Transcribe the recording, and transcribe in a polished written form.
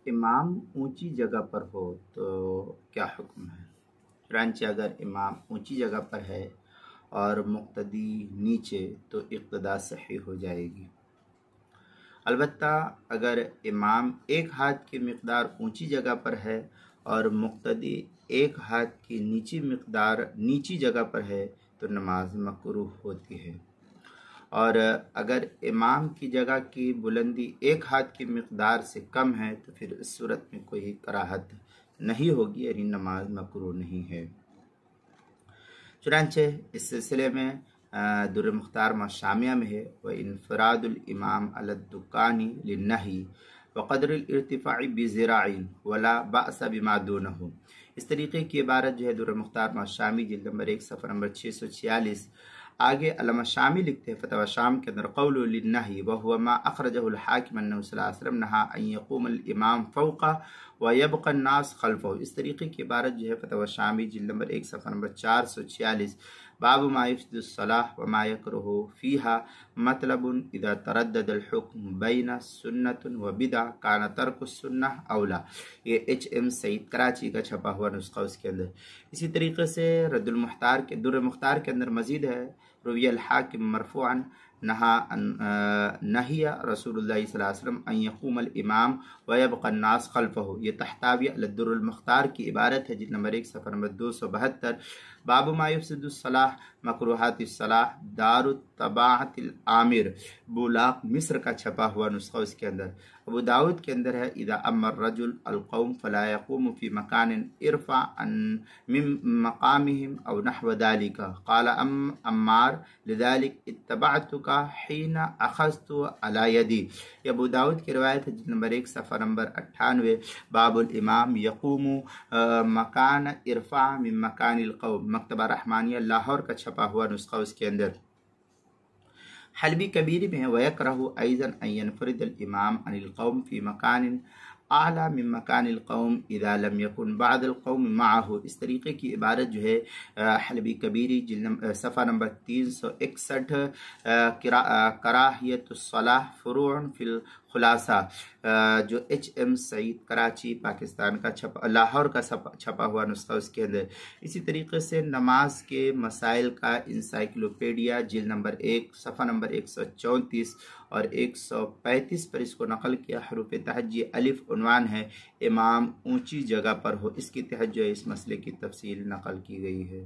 امام اونچی جگہ پر ہو تو کیا حکم ہے؟ چنانچہ اگر امام اونچی جگہ پر ہے اور مقتدی نیچے تو اقتداء صحیح ہو جائے گی۔ البتہ اگر امام ایک ہاتھ کی مقدار اونچی جگہ پر ہے اور مقتدی ایک ہاتھ کی نیچی جگہ پر ہے تو نماز مکروہ ہوتی ہے، اور اگر امام کی جگہ کی بلندی ایک ہاتھ کی مقدار سے کم ہے تو پھر اس صورت میں کوئی کراہت نہیں ہوگی، یعنی نماز مکروہ نہیں ہے۔ چنانچہ اس سلسلے میں در مختار شامیہ میں ہے وَإِنْفِرَادُ الْإِمَامِ عَلَى الدُّكَانِ لِلنَّهِي وَقَدْرِ الْإِرْتِفَاعِ بِذِرَاعٍ وَلَا بَأْسَ بِمَا دُونَهُ۔ اس طریقے کی عبارت جو ہے در مختار شامی جلد نمبر 1 صفحہ نمبر 646۔ آگے علامہ شامی لکھتے ہیں فتویٰ شام کے اندر قول للنہی وہو ما اخرجہ الحاکم انہ صلی اللہ علیہ وسلم نہا ان یقوم الامام فوقہ ویبقى الناس خلفہ۔ اس طریقے کی عبارت جو ہے فتویٰ شامی جلد نمبر 1 صفحہ نمبر 446، باب ما یفسد الصلاة وما یکرہ فیہا مطلب اذا تردد الحکم بین سنت و بدع کان ترک السنہ اولا۔ یہ ایچ ایم سعید کراچی کا چھپا ہوا نسخہ اس کے اندر۔ اسی طریقے سے رد المختار کے در مختار کے اندر مزید ہے روی الحاکم مرفوعا نہی رسول اللہ صلی اللہ علیہ وسلم ان یقوم الامام ویبقى الناس خلفہ۔ یہ تحتاوی علی الدر المختار کی عبارت ہے جلد نمبر 1 صفحہ نمبر 272۔ باب ما یفسد الصلاة مکروہات الصلاة دار الطباعت العامر، بولاق مصر کا چھپا ہوا نسخہ اس کے اندر۔ ابو داود کے اندر ہے اذا اما الرجل القوم فلا يقوم في مكان ارفع من مقامهم او نحو ذلك قال عمار لذلك اتبعتك حين اخذت على يدي۔ یہ ابو داود کی روایت ہے نمبر 1 صفحہ نمبر 98۔ باب الامام یقوم مکان ارفع من مکان القوم، مکتبہ رحمانیہ لاہور کا چھپا ہوا نسخہ اس کے اندر۔ حلبی کبیر میں وَيَكْرَهُ أَيْضًا أَن يَنْفَرِدَ الْإِمَامُ عَنِ الْقَوْمِ فِي مَكَانٍ اعلیٰ من مکان القوم اذا لم يكن بعض القوم معه۔ اس طریقے کی عبارت جو ہے حلبی کبیری صفحہ نمبر 361، کراہیت الصلاة فروع فی الخلاصہ، جو ایچ ایم سعید کراچی پاکستان کا لاہور کا چھپا ہوا نسخہ اس کے اندر۔ اسی طریقے سے نماز کے مسائل کا انسائکلوپیڈیا جلد نمبر 1 صفحہ نمبر 134 اور 135 پر اس کو نقل کیا۔ حروف تہجی الف عنوان ہے امام اونچی جگہ پر ہو، اس کی تہجی اس مسئلے کی تفصیل نقل کی گئی ہے۔